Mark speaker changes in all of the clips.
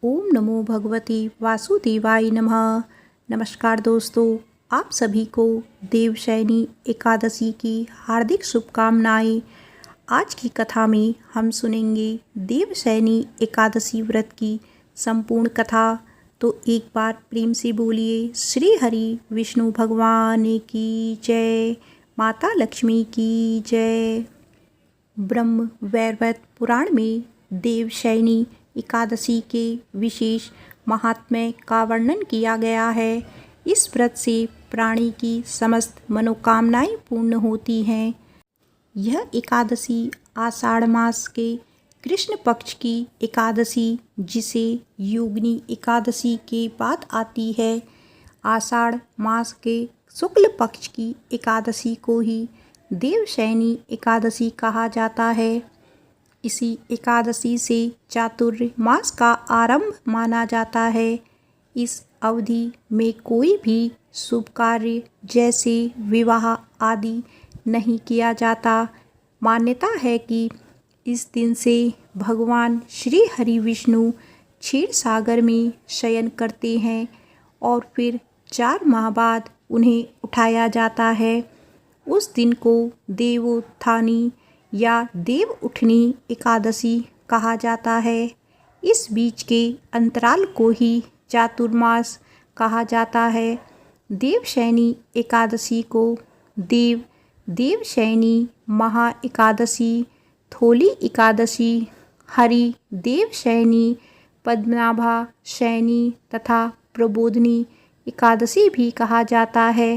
Speaker 1: ओम नमो भगवते वासुदेवाय नमः। नमस्कार दोस्तों, आप सभी को देवशयनी एकादशी की हार्दिक शुभकामनाएं। आज की कथा में हम सुनेंगे देवशयनी एकादशी व्रत की संपूर्ण कथा। तो एक बार प्रेम से बोलिए श्री हरि विष्णु भगवान की जय, माता लक्ष्मी की जय। ब्रह्म वैवर्त पुराण में देवशयनी एकादशी के विशेष महात्म्य का वर्णन किया गया है। इस व्रत से प्राणी की समस्त मनोकामनाएं पूर्ण होती हैं। यह एकादशी आषाढ़ मास के कृष्ण पक्ष की एकादशी, जिसे योगिनी एकादशी के बाद आती है, आषाढ़ मास के शुक्ल पक्ष की एकादशी को ही देवशयनी एकादशी कहा जाता है। इसी एकादशी से चातुर्मास का आरंभ माना जाता है। इस अवधि में कोई भी शुभ कार्य जैसे विवाह आदि नहीं किया जाता। मान्यता है कि इस दिन से भगवान श्री हरि विष्णु क्षीर सागर में शयन करते हैं और फिर 4 माह बाद उन्हें उठाया जाता है। उस दिन को देवोत्थानी या देव उठनी एकादशी कहा जाता है। इस बीच के अंतराल को ही चातुर्मास कहा जाता है। देवशयनी एकादशी को देवशयनी, महा एकादशी, थोली एकादशी, हरि देवशयनी, पद्मनाभा शयनी तथा प्रबोधनी एकादशी भी कहा जाता है।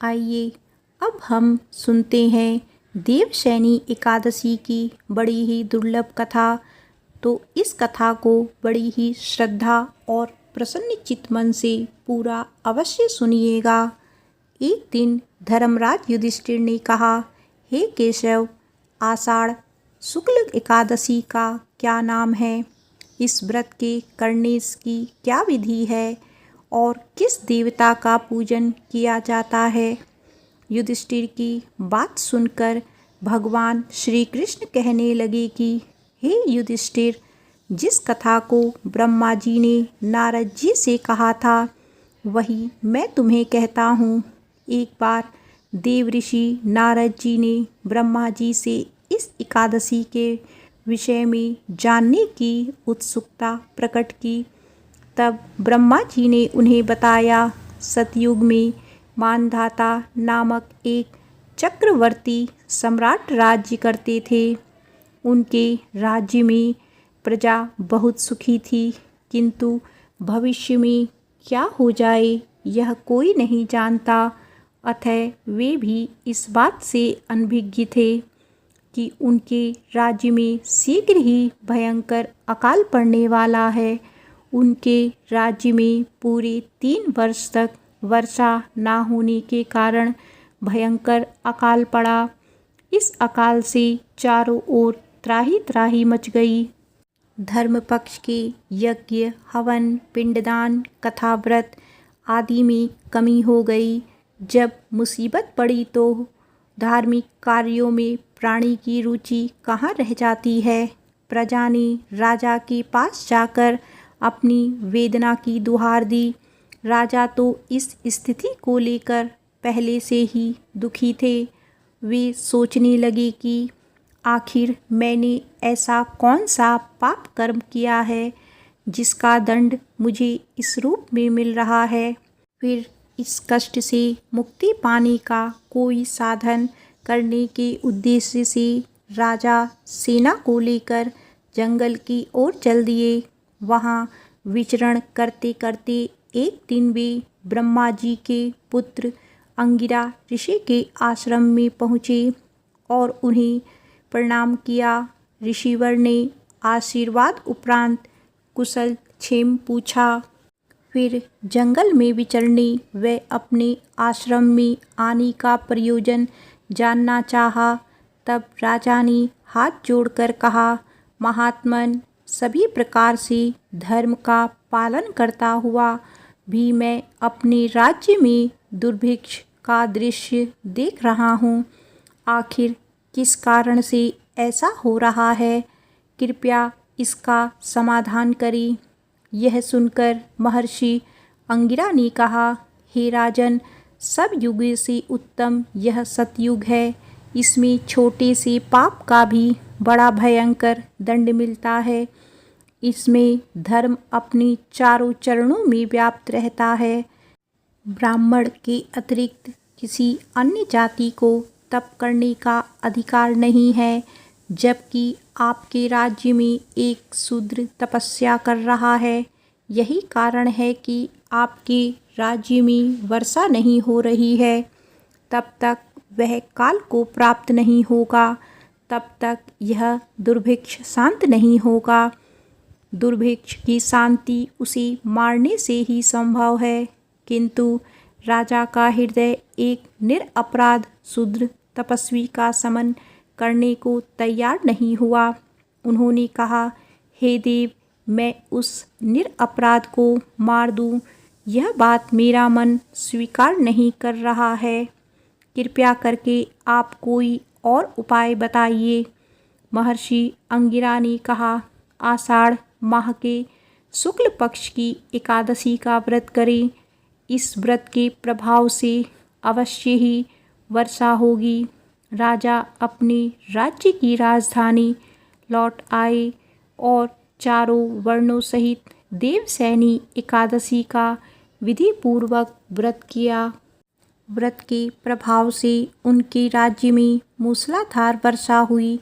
Speaker 1: आइए अब हम सुनते हैं देवशयनी एकादशी की बड़ी ही दुर्लभ कथा। तो इस कथा को बड़ी ही श्रद्धा और प्रसन्न चित्त मन से पूरा अवश्य सुनिएगा। एक दिन धर्मराज युधिष्ठिर ने कहा, हे केशव, आषाढ़ शुक्ल एकादशी का क्या नाम है? इस व्रत के करने की क्या विधि है और किस देवता का पूजन किया जाता है? युधिष्ठिर की बात सुनकर भगवान श्री कृष्ण कहने लगे कि हे युधिष्ठिर, जिस कथा को ब्रह्मा जी ने नारद जी से कहा था वही मैं तुम्हें कहता हूँ। एक बार देव ऋषि नारद जी ने ब्रह्मा जी से इस एकादशी के विषय में जानने की उत्सुकता प्रकट की। तब ब्रह्मा जी ने उन्हें बताया, सतयुग में मानधाता नामक एक चक्रवर्ती सम्राट राज्य करते थे। उनके राज्य में प्रजा बहुत सुखी थी, किंतु भविष्य में क्या हो जाए यह कोई नहीं जानता। अतः वे भी इस बात से अनभिज्ञ थे कि उनके राज्य में शीघ्र ही भयंकर अकाल पड़ने वाला है। उनके राज्य में पूरे 3 वर्ष तक वर्षा ना होने के कारण भयंकर अकाल पड़ा। इस अकाल से चारों ओर त्राही त्राही मच गई। धर्म पक्ष के यज्ञ, हवन, पिंडदान, कथा, व्रत आदि में कमी हो गई। जब मुसीबत पड़ी तो धार्मिक कार्यों में प्राणी की रुचि कहाँ रह जाती है। प्रजा ने राजा के पास जाकर अपनी वेदना की दुहार दी। राजा तो इस स्थिति को लेकर पहले से ही दुखी थे। वे सोचने लगे कि आखिर मैंने ऐसा कौन सा पाप कर्म किया है जिसका दंड मुझे इस रूप में मिल रहा है। फिर इस कष्ट से मुक्ति पाने का कोई साधन करने के उद्देश्य से राजा सेना को लेकर जंगल की ओर चल दिए। वहाँ विचरण करते करते एक दिन वे ब्रह्मा जी के पुत्र अंगिरा ऋषि के आश्रम में पहुँचे और उन्हें प्रणाम किया। ऋषिवर ने आशीर्वाद उपरांत कुशल क्षेम पूछा। फिर जंगल में विचरने व अपने आश्रम में आने का प्रयोजन जानना चाहा। तब राजा ने हाथ जोड़कर कहा, महात्मन, सभी प्रकार से धर्म का पालन करता हुआ भी मैं अपने राज्य में दुर्भिक्ष का दृश्य देख रहा हूँ। आखिर किस कारण से ऐसा हो रहा है? कृपया इसका समाधान करें। यह सुनकर महर्षि अंगिरा ने कहा, हे राजन, सब युगों से उत्तम यह सतयुग है। इसमें छोटे से पाप का भी बड़ा भयंकर दंड मिलता है। इसमें धर्म अपने चारों चरणों में व्याप्त रहता है। ब्राह्मण के अतिरिक्त किसी अन्य जाति को तप करने का अधिकार नहीं है, जबकि आपके राज्य में एक शूद्र तपस्या कर रहा है। यही कारण है कि आपके राज्य में वर्षा नहीं हो रही है। तब तक वह काल को प्राप्त नहीं होगा, तब तक यह दुर्भिक्ष शांत नहीं होगा। दुर्भिक्ष की शांति उसे मारने से ही संभव है, किंतु राजा का हृदय एक निरपराध शूद्र तपस्वी का समन करने को तैयार नहीं हुआ। उन्होंने कहा, हे देव, मैं उस निरपराध को मार दूं, यह बात मेरा मन स्वीकार नहीं कर रहा है। कृपया करके आप कोई और उपाय बताइए। महर्षि अंगिरा ने कहा, आषाढ़ माह के शुक्ल पक्ष की एकादशी का व्रत करें। इस व्रत के प्रभाव से अवश्य ही वर्षा होगी। राजा अपने राज्य की राजधानी लौट आए और चारों वर्णों सहित देवशयनी एकादशी का विधिपूर्वक व्रत किया। व्रत के प्रभाव से उनके राज्य में मूसलाधार वर्षा हुई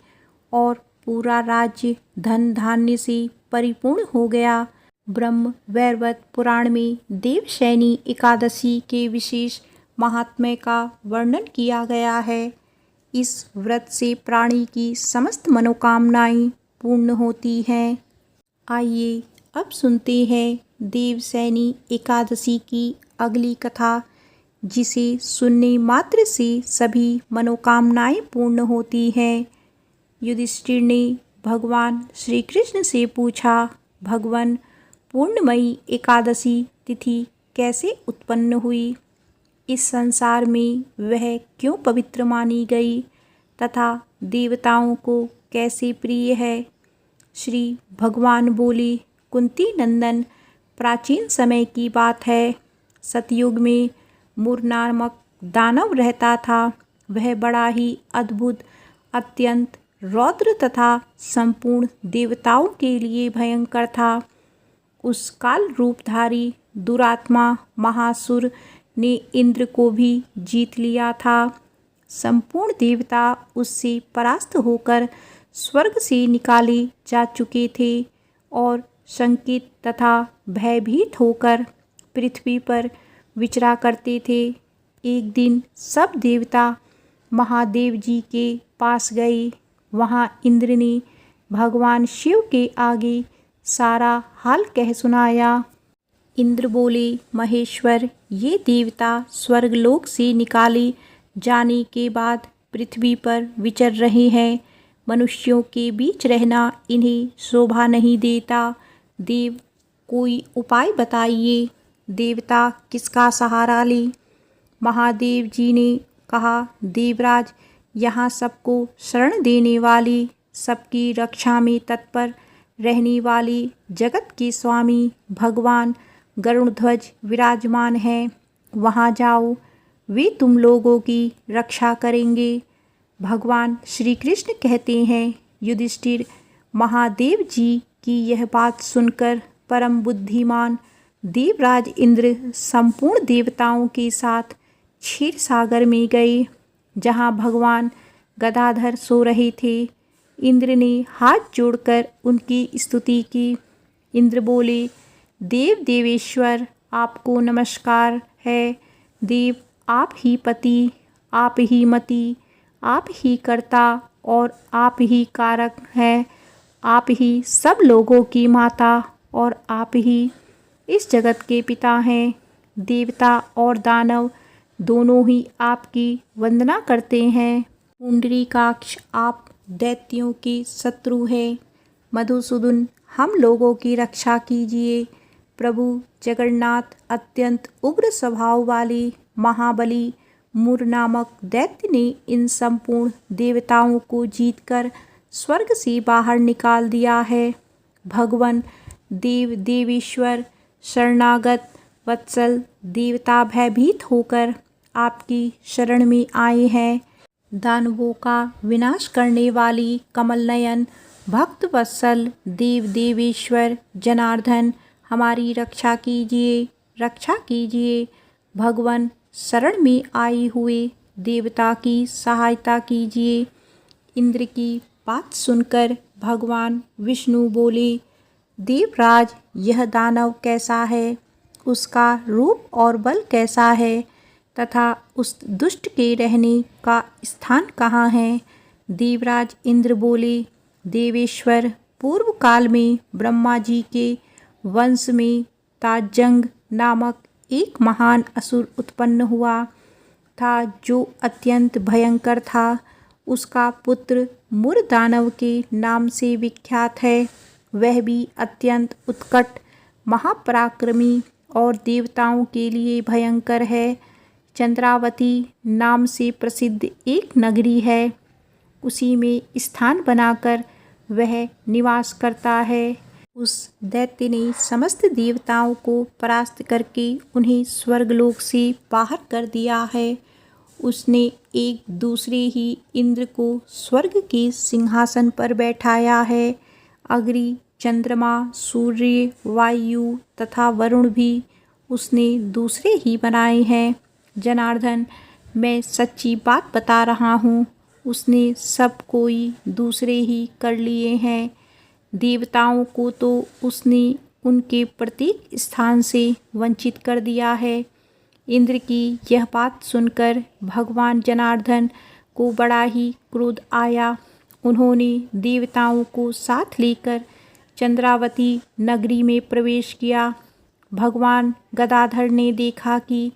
Speaker 1: और पूरा राज्य धन धान्य से परिपूर्ण हो गया। ब्रह्म वैवर्त पुराण में देवशयनी एकादशी के विशेष महात्म्य का वर्णन किया गया है। इस व्रत से प्राणी की समस्त मनोकामनाएं पूर्ण होती हैं। आइए अब सुनते हैं देवशयनी एकादशी की अगली कथा, जिसे सुनने मात्र से सभी मनोकामनाएं पूर्ण होती हैं। युधिष्ठिर ने भगवान श्री कृष्ण से पूछा, भगवान, पूर्णमयी एकादशी तिथि कैसे उत्पन्न हुई? इस संसार में वह क्यों पवित्र मानी गई तथा देवताओं को कैसे प्रिय है? श्री भगवान बोले, कुंती नंदन, प्राचीन समय की बात है। सतयुग में मुर नामक दानव रहता था। वह बड़ा ही अद्भुत, अत्यंत रौद्र तथा संपूर्ण देवताओं के लिए भयंकर था। उस काल रूपधारी दुरात्मा महासुर ने इंद्र को भी जीत लिया था। संपूर्ण देवता उससे परास्त होकर स्वर्ग से निकाले जा चुके थे और शंकित तथा भयभीत होकर पृथ्वी पर विचरा करते थे। एक दिन सब देवता महादेव जी के पास गए। वहाँ इंद्र ने भगवान शिव के आगे सारा हाल कह सुनाया। इंद्र बोले, महेश्वर, ये देवता स्वर्गलोक से निकाले जाने के बाद पृथ्वी पर विचर रहे हैं। मनुष्यों के बीच रहना इन्हें शोभा नहीं देता। देव, कोई उपाय बताइए। देवता किसका सहारा ले? महादेव जी ने कहा, देवराज, यहाँ सबको शरण देने वाली, सबकी रक्षा में तत्पर रहने वाली जगत के स्वामी भगवान गरुड़ध्वज विराजमान हैं। वहाँ जाओ, वे तुम लोगों की रक्षा करेंगे। भगवान श्री कृष्ण कहते हैं, युधिष्ठिर, महादेव जी की यह बात सुनकर परम बुद्धिमान देवराज इंद्र संपूर्ण देवताओं के साथ क्षीर सागर में गए, जहाँ भगवान गदाधर सो रहे थे। इंद्र ने हाथ जोड़कर उनकी स्तुति की। इंद्र बोले, देव देवेश्वर, आपको नमस्कार है। देव, आप ही पति, आप ही मति, आप ही कर्ता और आप ही कारक हैं। आप ही सब लोगों की माता और आप ही इस जगत के पिता हैं। देवता और दानव दोनों ही आपकी वंदना करते हैं। पुंडरीकाक्ष, आप दैत्यों के शत्रु हैं। मधुसूदन, हम लोगों की रक्षा कीजिए। प्रभु जगन्नाथ अत्यंत उग्र स्वभाव वाले महाबली मुर नामक दैत्य ने इन संपूर्ण देवताओं को जीतकर स्वर्ग से बाहर निकाल दिया है। भगवान देव देवेश्वर शरणागत वत्सल देवता भयभीत होकर आपकी शरण में आए हैं। दानवों का विनाश करने वाली कमल नयन भक्त वत्सल देव देवेश्वर जनार्दन हमारी रक्षा कीजिए, रक्षा कीजिए। भगवान शरण में आए हुए देवता की सहायता कीजिए। इंद्र की बात सुनकर भगवान विष्णु बोले, देवराज यह दानव कैसा है, उसका रूप और बल कैसा है तथा उस दुष्ट के रहने का स्थान कहाँ है। देवराज इंद्र बोले, देवेश्वर पूर्व काल में ब्रह्मा जी के वंश में ताजंग नामक एक महान असुर उत्पन्न हुआ था जो अत्यंत भयंकर था। उसका पुत्र मुर दानव के नाम से विख्यात है। वह भी अत्यंत उत्कट महापराक्रमी और देवताओं के लिए भयंकर है। चंद्रावती नाम से प्रसिद्ध एक नगरी है, उसी में स्थान बनाकर वह निवास करता है। उस दैत्य ने समस्त देवताओं को परास्त करके उन्हें स्वर्गलोक से बाहर कर दिया है। उसने एक दूसरे ही इंद्र को स्वर्ग के सिंहासन पर बैठाया है। अग्नि, चंद्रमा, सूर्य, वायु तथा वरुण भी उसने दूसरे ही बनाए हैं। जनार्दन, मैं सच्ची बात बता रहा हूँ, उसने सब कोई दूसरे ही कर लिए हैं। देवताओं को तो उसने उनके प्रत्येक स्थान से वंचित कर दिया है। इंद्र की यह बात सुनकर भगवान जनार्दन को बड़ा ही क्रोध आया। उन्होंने देवताओं को साथ लेकर चंद्रावती नगरी में प्रवेश किया। भगवान गदाधर ने देखा कि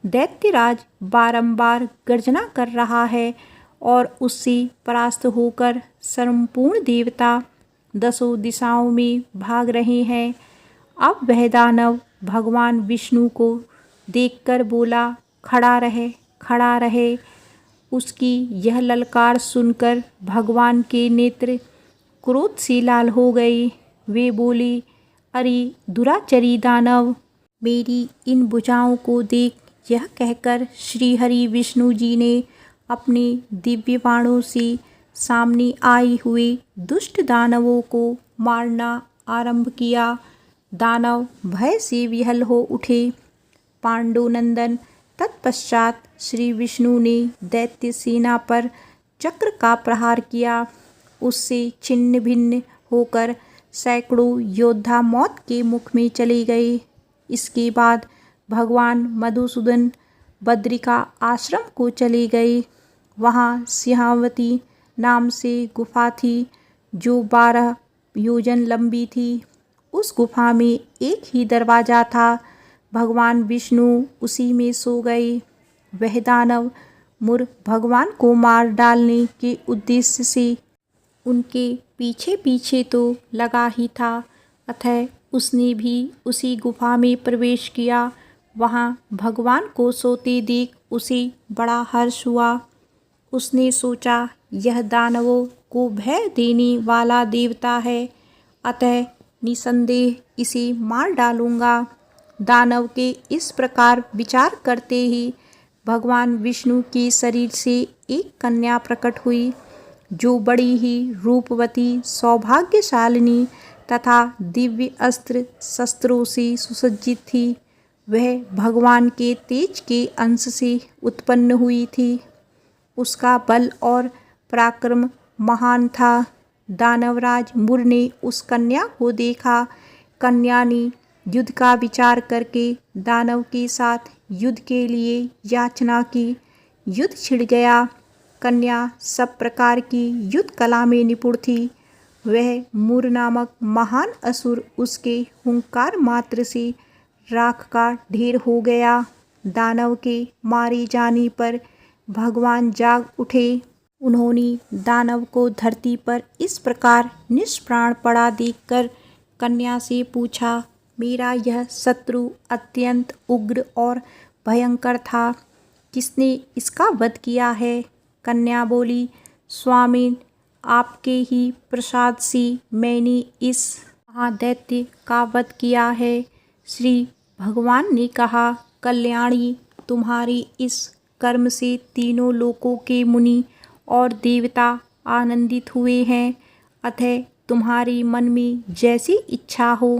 Speaker 1: दैत्यराज बारंबार गर्जना कर रहा है और उससे परास्त होकर संपूर्ण देवता दसों दिशाओं में भाग रहे हैं। अब वह दानव भगवान विष्णु को देखकर बोला, खड़ा रहे, खड़ा रहे। उसकी यह ललकार सुनकर भगवान के नेत्र क्रोध से लाल हो गए। वे बोले, अरे दुराचरी दानव, मेरी इन भुजाओं को देख। यह कहकर श्री हरि विष्णु जी ने अपने दिव्य बाणों से सामने आए हुए दुष्ट दानवों को मारना आरंभ किया। दानव भय से विह्वल हो उठे। पांडुनंदन तत्पश्चात श्री विष्णु ने दैत्य सेना पर चक्र का प्रहार किया। उससे छिन्न भिन्न होकर सैकड़ों योद्धा मौत के मुख में चले गए। इसके बाद भगवान मधुसूदन बद्रिका आश्रम को चले गए। वहाँ सिंहावती नाम से गुफा थी जो 12 योजन लंबी थी। उस गुफा में एक ही दरवाज़ा था। भगवान विष्णु उसी में सो गए। वह दानव मुर भगवान को मार डालने के उद्देश्य से उनके पीछे पीछे तो लगा ही था, अतः उसने भी उसी गुफा में प्रवेश किया। वहाँ भगवान को सोते देख उसे बड़ा हर्ष हुआ। उसने सोचा, यह दानवों को भय देने वाला देवता है, अतः निसंदेह इसे मार डालूंगा। दानव के इस प्रकार विचार करते ही भगवान विष्णु के शरीर से एक कन्या प्रकट हुई जो बड़ी ही रूपवती, सौभाग्यशालिनी तथा दिव्य अस्त्र शस्त्रों से सुसज्जित थी। वह भगवान के तेज के अंश से उत्पन्न हुई थी। उसका बल और पराक्रम महान था। दानवराज मुर ने उस कन्या को देखा। कन्या ने युद्ध का विचार करके दानव के साथ युद्ध के लिए याचना की। युद्ध छिड़ गया। कन्या सब प्रकार की युद्ध कला में निपुण थी। वह मुर नामक महान असुर उसके हुंकार मात्र से राख का ढेर हो गया। दानव के मारे जाने पर भगवान जाग उठे। उन्होंने दानव को धरती पर इस प्रकार निष्प्राण पड़ा देखकर कन्या से पूछा, मेरा यह शत्रु अत्यंत उग्र और भयंकर था, किसने इसका वध किया है? कन्या बोली, स्वामी, आपके ही प्रसाद से मैंने इस महादैत्य का वध किया है। श्री भगवान ने कहा, कल्याणी, तुम्हारे इस कर्म से तीनों लोकों के मुनि और देवता आनंदित हुए हैं। अतः तुम्हारे मन में जैसी इच्छा हो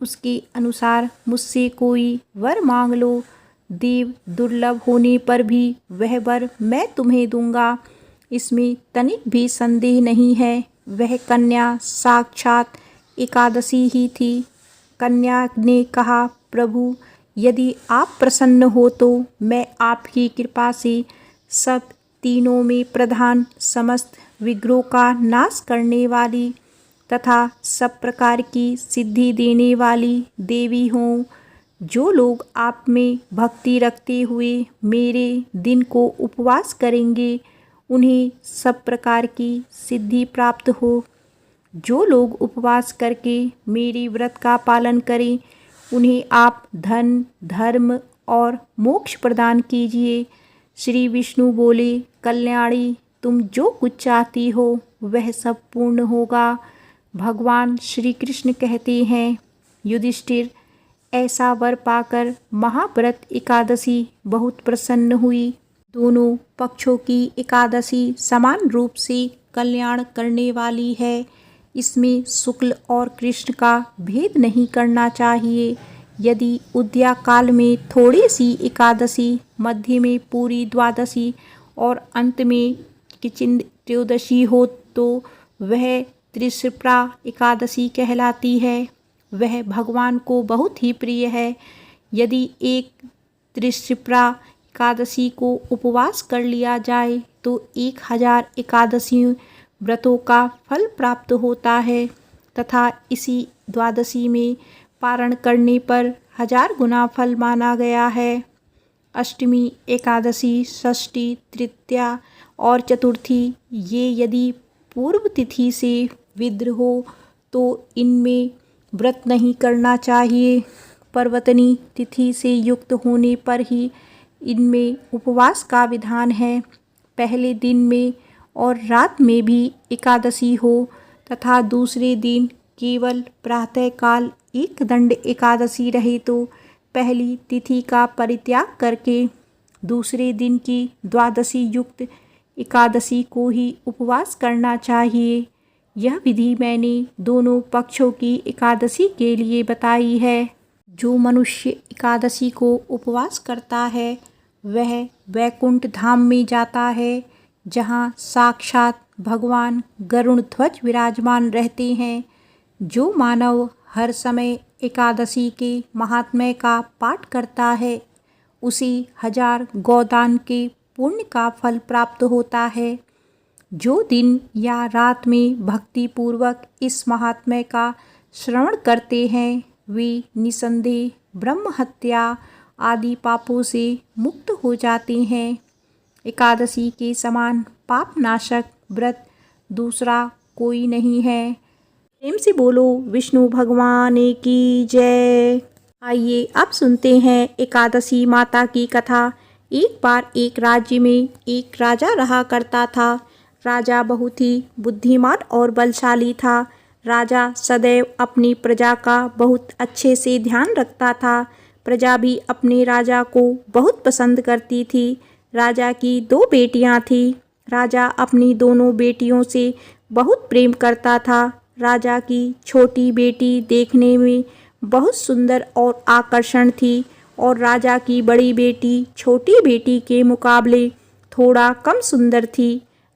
Speaker 1: उसके अनुसार मुझसे कोई वर मांग लो। देव दुर्लभ होने पर भी वह वर मैं तुम्हें दूंगा, इसमें तनिक भी संदेह नहीं है। वह कन्या साक्षात एकादशी ही थी। कन्या ने कहा, प्रभु, यदि आप प्रसन्न हो तो मैं आपकी कृपा से सब तीनों में प्रधान, समस्त विग्रहों का नाश करने वाली तथा सब प्रकार की सिद्धि देने वाली देवी हूँ। जो लोग आप में भक्ति रखते हुए मेरे दिन को उपवास करेंगे उन्हें सब प्रकार की सिद्धि प्राप्त हो। जो लोग उपवास करके मेरी व्रत का पालन करें उन्हें आप धन, धर्म और मोक्ष प्रदान कीजिए। श्री विष्णु बोले, कल्याणी, तुम जो कुछ चाहती हो वह सब पूर्ण होगा। भगवान श्री कृष्ण कहते हैं, युधिष्ठिर, ऐसा वर पाकर महाव्रत एकादशी बहुत प्रसन्न हुई। दोनों पक्षों की एकादशी समान रूप से कल्याण करने वाली है। इसमें शुक्ल और कृष्ण का भेद नहीं करना चाहिए। यदि उदया काल में थोड़ी सी एकादशी, मध्य में पूरी द्वादशी और अंत में किंचित त्रयोदशी हो तो वह त्रिशिप्रा एकादशी कहलाती है। वह भगवान को बहुत ही प्रिय है। यदि एक त्रिशिप्रा एकादशी को उपवास कर लिया जाए तो 1000 एकादशी व्रतों का फल प्राप्त होता है तथा इसी द्वादशी में पारण करने पर 1000 गुना फल माना गया है। अष्टमी, एकादशी, षष्ठी, तृतीया और चतुर्थी ये यदि पूर्व तिथि से विद्र हो तो इनमें व्रत नहीं करना चाहिए। पर्वतनी तिथि से युक्त होने पर ही इनमें उपवास का विधान है। पहले दिन में और रात में भी एकादशी हो तथा दूसरे दिन केवल प्रातःकाल एक दंड एकादशी रहे तो पहली तिथि का परित्याग करके दूसरे दिन की द्वादशी युक्त एकादशी को ही उपवास करना चाहिए। यह विधि मैंने दोनों पक्षों की एकादशी के लिए बताई है। जो मनुष्य एकादशी को उपवास करता है वह वैकुंठ धाम में जाता है, जहाँ साक्षात भगवान गरुड़ ध्वज विराजमान रहते हैं। जो मानव हर समय एकादशी के महात्म्य का पाठ करता है उसे 1000 गोदान के पुण्य का फल प्राप्त होता है। जो दिन या रात में भक्ति पूर्वक इस महात्म्य का श्रवण करते हैं वे निसंदेह ब्रह्म हत्या आदि पापों से मुक्त हो जाते हैं। एकादशी के समान पापनाशक व्रत दूसरा कोई नहीं है। प्रेम से बोलो विष्णु भगवान की जय। आइए अब सुनते हैं एकादशी माता की कथा। एक बार एक राज्य में एक राजा रहा करता था। राजा बहुत ही बुद्धिमान और बलशाली था। राजा सदैव अपनी प्रजा का बहुत अच्छे से ध्यान रखता था। प्रजा भी अपने राजा को बहुत पसंद करती थी। राजा की 2 बेटियां थीं। राजा अपनी दोनों बेटियों से बहुत प्रेम करता था। राजा की छोटी बेटी देखने में बहुत सुंदर और आकर्षण थी और राजा की बड़ी बेटी छोटी बेटी के मुकाबले थोड़ा कम सुंदर थी।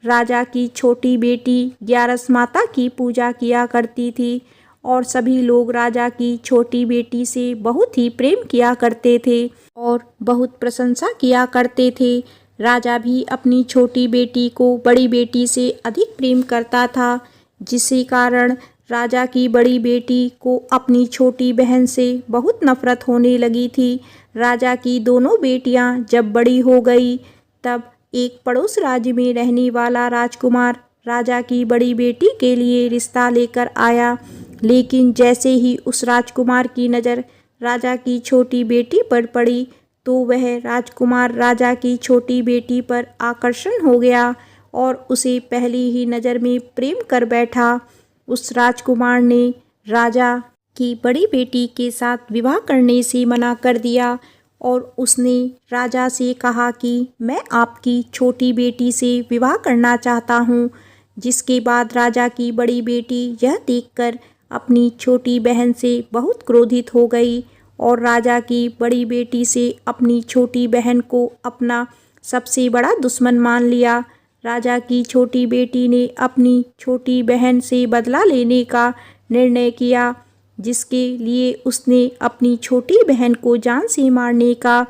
Speaker 1: राजा की छोटी बेटी ग्यारस माता की पूजा किया करती थी और सभी लोग राजा की छोटी बेटी से बहुत ही प्रेम किया करते थे और बहुत प्रशंसा किया करते थे। राजा भी अपनी छोटी बेटी को बड़ी बेटी से अधिक प्रेम करता था, जिसके कारण राजा की बड़ी बेटी को अपनी छोटी बहन से बहुत नफरत होने लगी थी। राजा की दोनों बेटियां जब बड़ी हो गई तब एक पड़ोस राज्य में रहने वाला राजकुमार राजा की बड़ी बेटी के लिए रिश्ता लेकर आया। लेकिन जैसे ही उस राजकुमार की नज़र राजा की छोटी बेटी पर पड़ी तो वह राजकुमार राजा की छोटी बेटी पर आकर्षण हो गया और उसे पहली ही नज़र में प्रेम कर बैठा। उस राजकुमार ने राजा की बड़ी बेटी के साथ विवाह करने से मना कर दिया और उसने राजा से कहा कि मैं आपकी छोटी बेटी से विवाह करना चाहता हूँ। जिसके बाद राजा की बड़ी बेटी यह देखकर अपनी छोटी बहन से बहुत क्रोधित हो गई और राजा की बड़ी बेटी से अपनी छोटी बहन को अपना सबसे बड़ा दुश्मन मान लिया। राजा की छोटी बेटी ने अपनी छोटी बहन से बदला लेने का निर्णय किया, जिसके लिए उसने अपनी छोटी बहन को जान से मारने का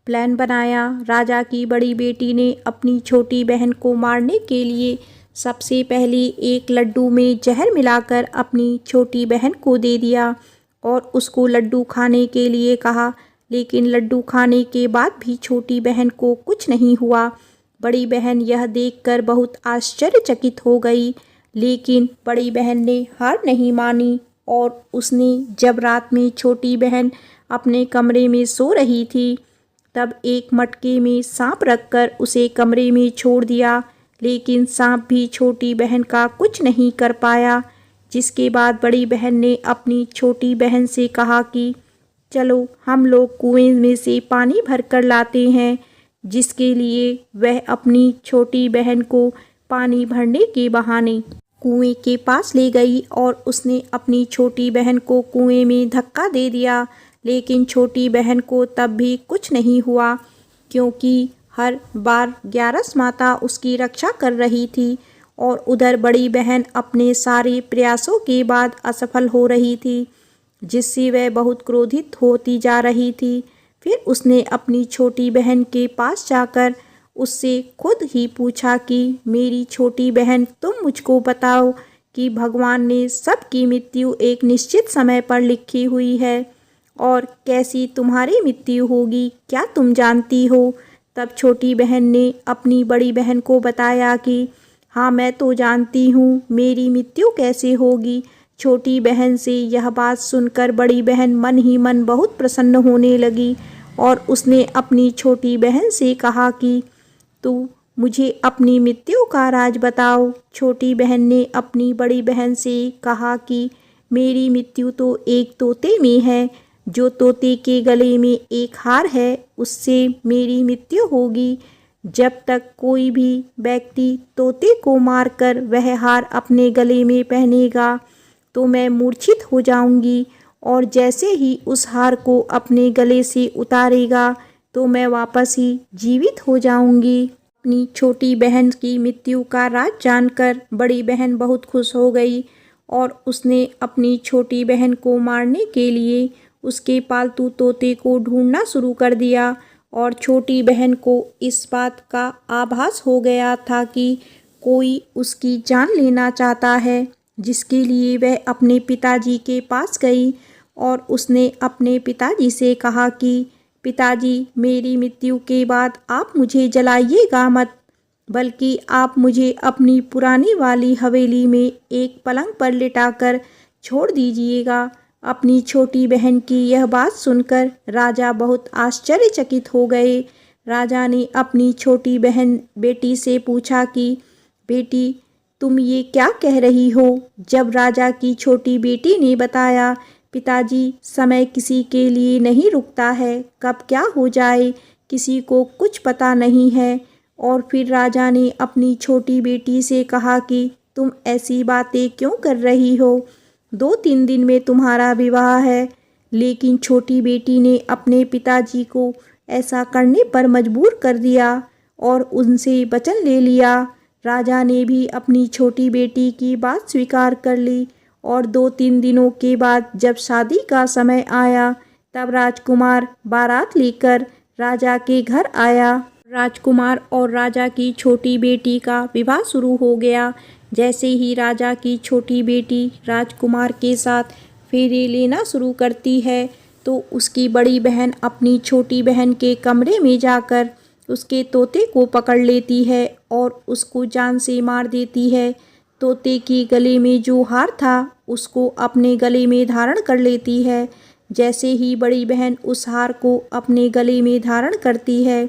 Speaker 1: प्लान बनाया। राजा की बड़ी बेटी ने अपनी छोटी बहन को मारने के लिए सबसे पहले एक लड्डू में जहर मिलाकर अपनी छोटी बहन को दे दिया और उसको लड्डू खाने के लिए कहा, लेकिन लड्डू खाने के बाद भी छोटी बहन को कुछ नहीं हुआ। बड़ी बहन यह देखकर बहुत आश्चर्यचकित हो गई, लेकिन बड़ी बहन ने हार नहीं मानी और उसने जब रात में छोटी बहन अपने कमरे में सो रही थी, तब एक मटके में सांप रखकर उसे कमरे में छोड़ दिया, लेकिन सांप भी छोटी बहन का कुछ नहीं कर पाया। जिसके बाद बड़ी बहन ने अपनी छोटी बहन से कहा कि चलो हम लोग कुएं में से पानी भरकर लाते हैं, जिसके लिए वह अपनी छोटी बहन को पानी भरने के बहाने कुएं के पास ले गई और उसने अपनी छोटी बहन को कुएं में धक्का दे दिया, लेकिन छोटी बहन को तब भी कुछ नहीं हुआ, क्योंकि हर बार ग्यारस माता उसकी रक्षा कर रही थी और उधर बड़ी बहन अपने सारे प्रयासों के बाद असफल हो रही थी, जिससे वह बहुत क्रोधित होती जा रही थी। फिर उसने अपनी छोटी बहन के पास जाकर उससे खुद ही पूछा कि मेरी छोटी बहन, तुम मुझको बताओ कि भगवान ने सबकी मृत्यु एक निश्चित समय पर लिखी हुई है और कैसी तुम्हारी मृत्यु होगी, क्या तुम जानती हो? तब छोटी बहन ने अपनी बड़ी बहन को बताया कि हाँ, मैं तो जानती हूँ मेरी मृत्यु कैसे होगी। छोटी बहन से यह बात सुनकर बड़ी बहन मन ही मन बहुत प्रसन्न होने लगी और उसने अपनी छोटी बहन से कहा कि तू मुझे अपनी मृत्यु का राज बताओ। छोटी बहन ने अपनी बड़ी बहन से कहा कि मेरी मृत्यु तो एक तोते में है, जो तोते के गले में एक हार है, उससे मेरी मृत्यु होगी। जब तक कोई भी व्यक्ति तोते को मारकर वह हार अपने गले में पहनेगा तो मैं मूर्छित हो जाऊंगी, और जैसे ही उस हार को अपने गले से उतारेगा तो मैं वापस ही जीवित हो जाऊंगी। अपनी छोटी बहन की मृत्यु का राज जानकर बड़ी बहन बहुत खुश हो गई और उसने अपनी छोटी बहन को मारने के लिए उसके पालतू तोते को ढूंढना शुरू कर दिया। और छोटी बहन को इस बात का आभास हो गया था कि कोई उसकी जान लेना चाहता है, जिसके लिए वह अपने पिताजी के पास गई और उसने अपने पिताजी से कहा कि पिताजी, मेरी मृत्यु के बाद आप मुझे जलाइएगा मत, बल्कि आप मुझे अपनी पुरानी वाली हवेली में एक पलंग पर लिटाकर छोड़ दीजिएगा। अपनी छोटी बहन की यह बात सुनकर राजा बहुत आश्चर्यचकित हो गए। राजा ने अपनी छोटी बहन बेटी से पूछा कि बेटी, तुम ये क्या कह रही हो? जब राजा की छोटी बेटी ने बताया, पिताजी, समय किसी के लिए नहीं रुकता है, कब क्या हो जाए किसी को कुछ पता नहीं है। और फिर राजा ने अपनी छोटी बेटी से कहा कि तुम ऐसी बातें क्यों कर रही हो? 2-3 दिन में तुम्हारा विवाह है। लेकिन छोटी बेटी ने अपने पिताजी को ऐसा करने पर मजबूर कर दिया और उनसे वचन ले लिया। राजा ने भी अपनी छोटी बेटी की बात स्वीकार कर ली और 2-3 दिनों के बाद जब शादी का समय आया, तब राजकुमार बारात लेकर राजा के घर आया। राजकुमार और राजा की छोटी बेटी का विवाह शुरू हो गया। जैसे ही राजा की छोटी बेटी राजकुमार के साथ फेरे लेना शुरू करती है, तो उसकी बड़ी बहन अपनी छोटी बहन के कमरे में जाकर उसके तोते को पकड़ लेती है और उसको जान से मार देती है। तोते के गले में जो हार था उसको अपने गले में धारण कर लेती है। जैसे ही बड़ी बहन उस हार को अपने गले में धारण करती है,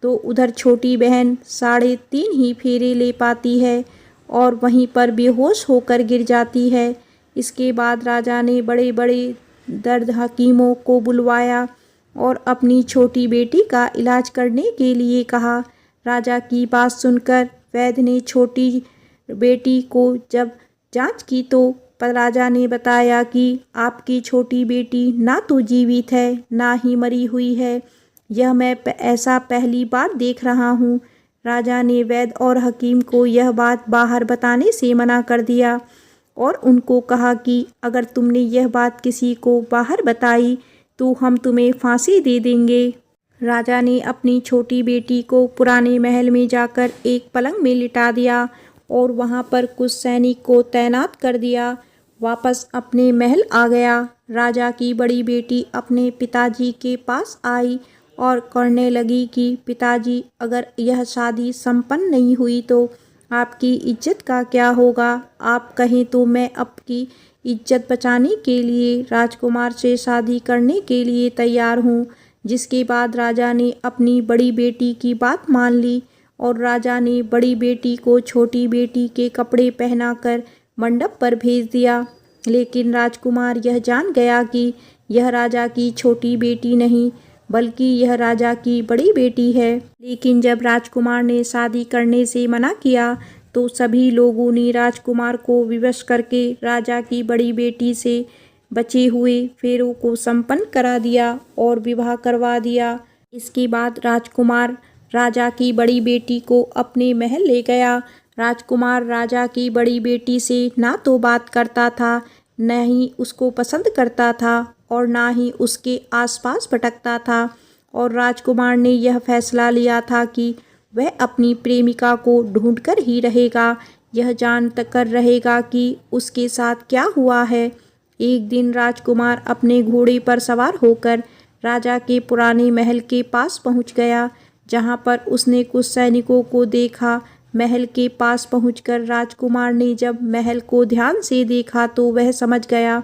Speaker 1: तो उधर छोटी बहन 3.5 ही फेरे ले पाती है और वहीं पर बेहोश होकर गिर जाती है। इसके बाद राजा ने बड़े बड़े दर्द हकीमों को बुलवाया और अपनी छोटी बेटी का इलाज करने के लिए कहा। राजा की बात सुनकर वैद्य ने छोटी बेटी को जब जांच की तो राजा ने बताया कि आपकी छोटी बेटी ना तो जीवित है ना ही मरी हुई है। यह मैं ऐसा पहली बार देख रहा हूँ। राजा ने वैद्य और हकीम को यह बात बाहर बताने से मना कर दिया और उनको कहा कि अगर तुमने यह बात किसी को बाहर बताई तो हम तुम्हें फांसी दे देंगे। राजा ने अपनी छोटी बेटी को पुराने महल में जाकर एक पलंग में लिटा दिया और वहां पर कुछ सैनिक को तैनात कर दिया। वापस अपने महल आ गया। राजा की बड़ी बेटी अपने पिताजी के पास आई और कहने लगी कि पिताजी, अगर यह शादी संपन्न नहीं हुई तो आपकी इज्जत का क्या होगा? आप कहें तो मैं आपकी इज्जत बचाने के लिए राजकुमार से शादी करने के लिए तैयार हूँ। जिसके बाद राजा ने अपनी बड़ी बेटी की बात मान ली और राजा ने बड़ी बेटी को छोटी बेटी के कपड़े पहनाकर मंडप पर भेज दिया। लेकिन राजकुमार यह जान गया कि यह राजा की छोटी बेटी नहीं बल्कि यह राजा की बड़ी बेटी है। लेकिन जब राजकुमार ने शादी करने से मना किया तो सभी लोगों ने राजकुमार को विवश करके राजा की बड़ी बेटी से बचे हुए फेरों को संपन्न करा दिया और विवाह करवा दिया। इसके बाद राजकुमार राजा की बड़ी बेटी को अपने महल ले गया। राजकुमार राजा की बड़ी बेटी से ना तो बात करता था, न ही उसको पसंद करता था और ना ही उसके आसपास भटकता था और राजकुमार ने यह फैसला लिया था कि वह अपनी प्रेमिका को ढूंढकर ही रहेगा, यह जान कर रहेगा कि उसके साथ क्या हुआ है। एक दिन राजकुमार अपने घोड़े पर सवार होकर राजा के पुराने महल के पास पहुंच गया, जहां पर उसने कुछ सैनिकों को देखा। महल के पास पहुंचकर राजकुमार ने जब महल को ध्यान से देखा तो वह समझ गया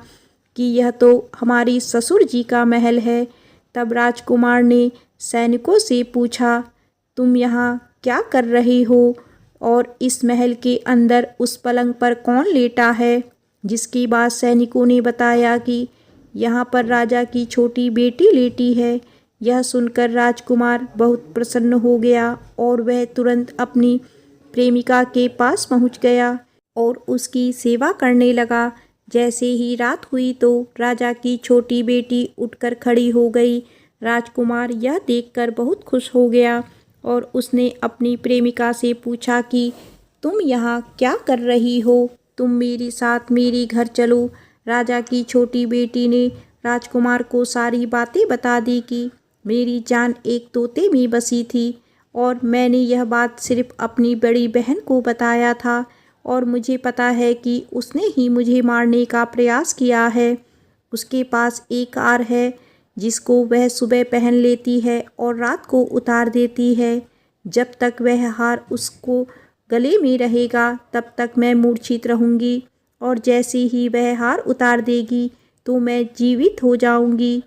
Speaker 1: कि यह तो हमारी ससुर जी का महल है। तब राजकुमार ने सैनिकों से पूछा, तुम यहाँ क्या कर रहे हो और इस महल के अंदर उस पलंग पर कौन लेटा है? जिसके बाद सैनिकों ने बताया कि यहाँ पर राजा की छोटी बेटी लेटी है। यह सुनकर राजकुमार बहुत प्रसन्न हो गया और वह तुरंत अपनी प्रेमिका के पास पहुँच गया और उसकी सेवा करने लगा। जैसे ही रात हुई तो राजा की छोटी बेटी उठकर खड़ी हो गई। राजकुमार यह देखकर बहुत खुश हो गया और उसने अपनी प्रेमिका से पूछा कि तुम यहाँ क्या कर रही हो? तुम मेरे साथ मेरे घर चलो। राजा की छोटी बेटी ने राजकुमार को सारी बातें बता दी कि मेरी जान एक तोते में बसी थी और मैंने यह बात सिर्फ अपनी बड़ी बहन को बताया था और मुझे पता है कि उसने ही मुझे मारने का प्रयास किया है। उसके पास एक हार है जिसको वह सुबह पहन लेती है और रात को उतार देती है। जब तक वह हार उसको गले में रहेगा तब तक मैं मूर्छित रहूँगी और जैसे ही वह हार उतार देगी तो मैं जीवित हो जाऊँगी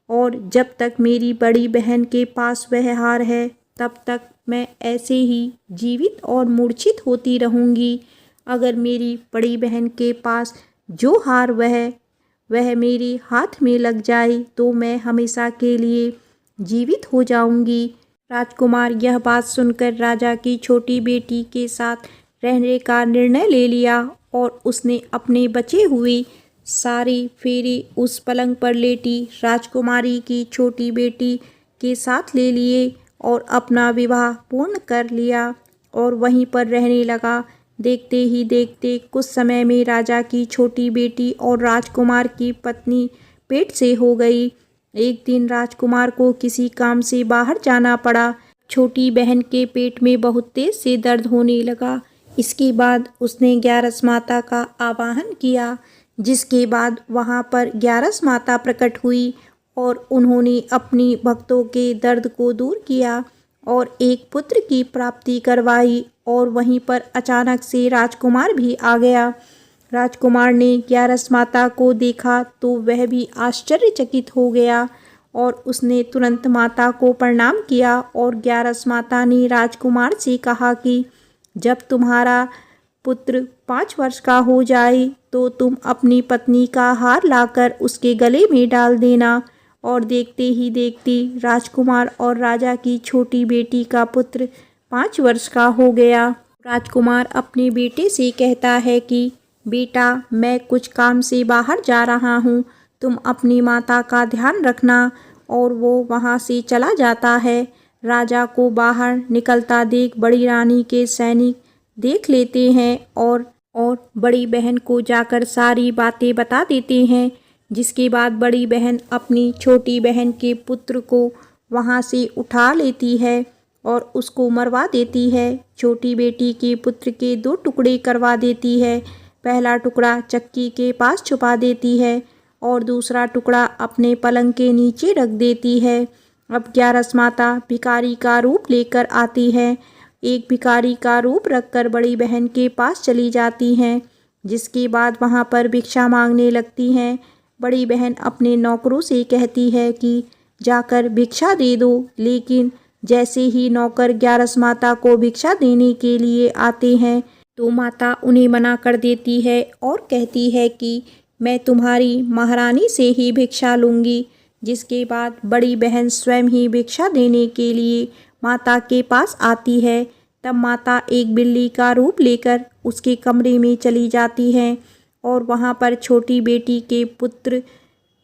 Speaker 1: और जब तक मेरी बड़ी बहन के पास वह हार है तब तक मैं ऐसे ही जीवित और मूर्छित होती रहूँगी। अगर मेरी बड़ी बहन के पास जो हार वह मेरे हाथ में लग जाए तो मैं हमेशा के लिए जीवित हो जाऊँगी। राजकुमार यह बात सुनकर राजा की छोटी बेटी के साथ रहने का निर्णय ले लिया और उसने अपने बचे हुए सारे फेरे उस पलंग पर लेटी राजकुमारी की छोटी बेटी के साथ ले लिए और अपना विवाह पूर्ण कर लिया और वहीं पर रहने लगा। देखते ही देखते कुछ समय में राजा की छोटी बेटी और राजकुमार की पत्नी पेट से हो गई। एक दिन राजकुमार को किसी काम से बाहर जाना पड़ा। छोटी बहन के पेट में बहुत तेज से दर्द होने लगा। इसके बाद उसने ग्यारस माता का आवाहन किया, जिसके बाद वहां पर ग्यारस माता प्रकट हुई और उन्होंने अपनी भक्तों के दर्द को दूर किया और एक पुत्र की प्राप्ति करवाई। और वहीं पर अचानक से राजकुमार भी आ गया। राजकुमार ने ग्यारस माता को देखा तो वह भी आश्चर्यचकित हो गया और उसने तुरंत माता को प्रणाम किया और ग्यारस माता ने राजकुमार से कहा कि जब तुम्हारा पुत्र 5 वर्ष का हो जाए तो तुम अपनी पत्नी का हार लाकर उसके गले में डाल देना। और देखते ही देखते राजकुमार और राजा की छोटी बेटी का पुत्र 5 वर्ष का हो गया। राजकुमार अपने बेटे से कहता है कि बेटा, मैं कुछ काम से बाहर जा रहा हूँ, तुम अपनी माता का ध्यान रखना। और वो वहाँ से चला जाता है। राजा को बाहर निकलता देख बड़ी रानी के सैनिक देख लेते हैं और बड़ी बहन को जाकर सारी बातें बता देते हैं। जिसके बाद बड़ी बहन अपनी छोटी बहन के पुत्र को वहाँ से उठा लेती है और उसको मरवा देती है। छोटी बेटी के पुत्र के 2 टुकड़े करवा देती है। पहला टुकड़ा चक्की के पास छुपा देती है और दूसरा टुकड़ा अपने पलंग के नीचे रख देती है। अब ग्यारस माता भिखारी का रूप लेकर आती है। एक भिखारी का रूप रखकर बड़ी बहन के पास चली जाती हैं। जिसके बाद वहाँ पर भिक्षा मांगने लगती हैं। बड़ी बहन अपने नौकरों से कहती है कि जाकर भिक्षा दे दो, लेकिन जैसे ही नौकर ग्यारस माता को भिक्षा देने के लिए आते हैं तो माता उन्हें मना कर देती है और कहती है कि मैं तुम्हारी महारानी से ही भिक्षा लूँगी। जिसके बाद बड़ी बहन स्वयं ही भिक्षा देने के लिए माता के पास आती है। तब माता एक बिल्ली का रूप लेकर उसके कमरे में चली जाती है और वहाँ पर छोटी बेटी के पुत्र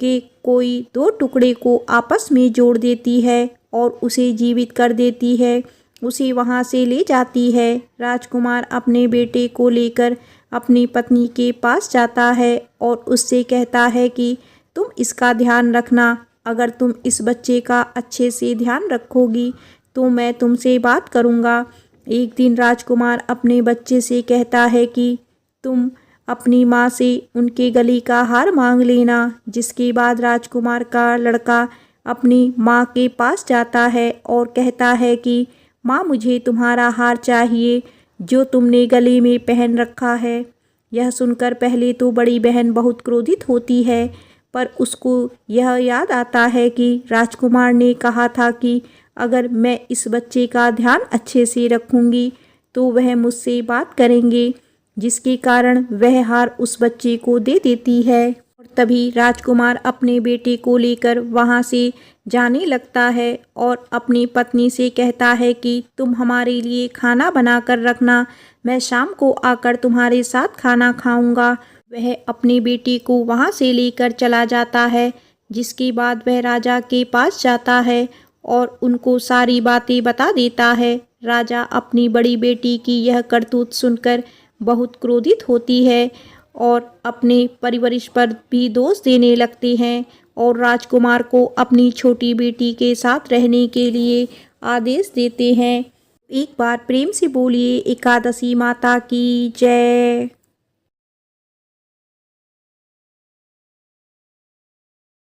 Speaker 1: के कोई 2 टुकड़े को आपस में जोड़ देती है और उसे जीवित कर देती है। उसे वहाँ से ले जाती है। राजकुमार अपने बेटे को लेकर अपनी पत्नी के पास जाता है और उससे कहता है कि तुम इसका ध्यान रखना। अगर तुम इस बच्चे का अच्छे से ध्यान रखोगी तो मैं तुमसे बात करूँगा। एक दिन राजकुमार अपने बच्चे से कहता है कि तुम अपनी माँ से उनके गले का हार मांग लेना। जिसके बाद राजकुमार का लड़का अपनी माँ के पास जाता है और कहता है कि माँ, मुझे तुम्हारा हार चाहिए जो तुमने गले में पहन रखा है। यह सुनकर पहले तो बड़ी बहन बहुत क्रोधित होती है, पर उसको यह याद आता है कि राजकुमार ने कहा था कि अगर मैं इस बच्चे का ध्यान अच्छे से रखूँगी तो वह मुझसे बात करेंगे। जिसके कारण वह हार उस बच्चे को दे देती है। और तभी राजकुमार अपने बेटे को लेकर वहाँ से जाने लगता है और अपनी पत्नी से कहता है कि तुम हमारे लिए खाना बना कर रखना, मैं शाम को आकर तुम्हारे साथ खाना खाऊंगा। वह अपने बेटे को वहाँ से लेकर चला जाता है। जिसके बाद वह राजा के पास जाता है और उनको सारी बातें बता देता है। राजा अपनी बड़ी बेटी की यह करतूत सुनकर बहुत क्रोधित होती है और अपने परिवारिश पर भी दोष देने लगते हैं और राजकुमार को अपनी छोटी बेटी के साथ रहने के लिए आदेश देते हैं। एक बार प्रेम से बोलिए एकादशी माता की जय।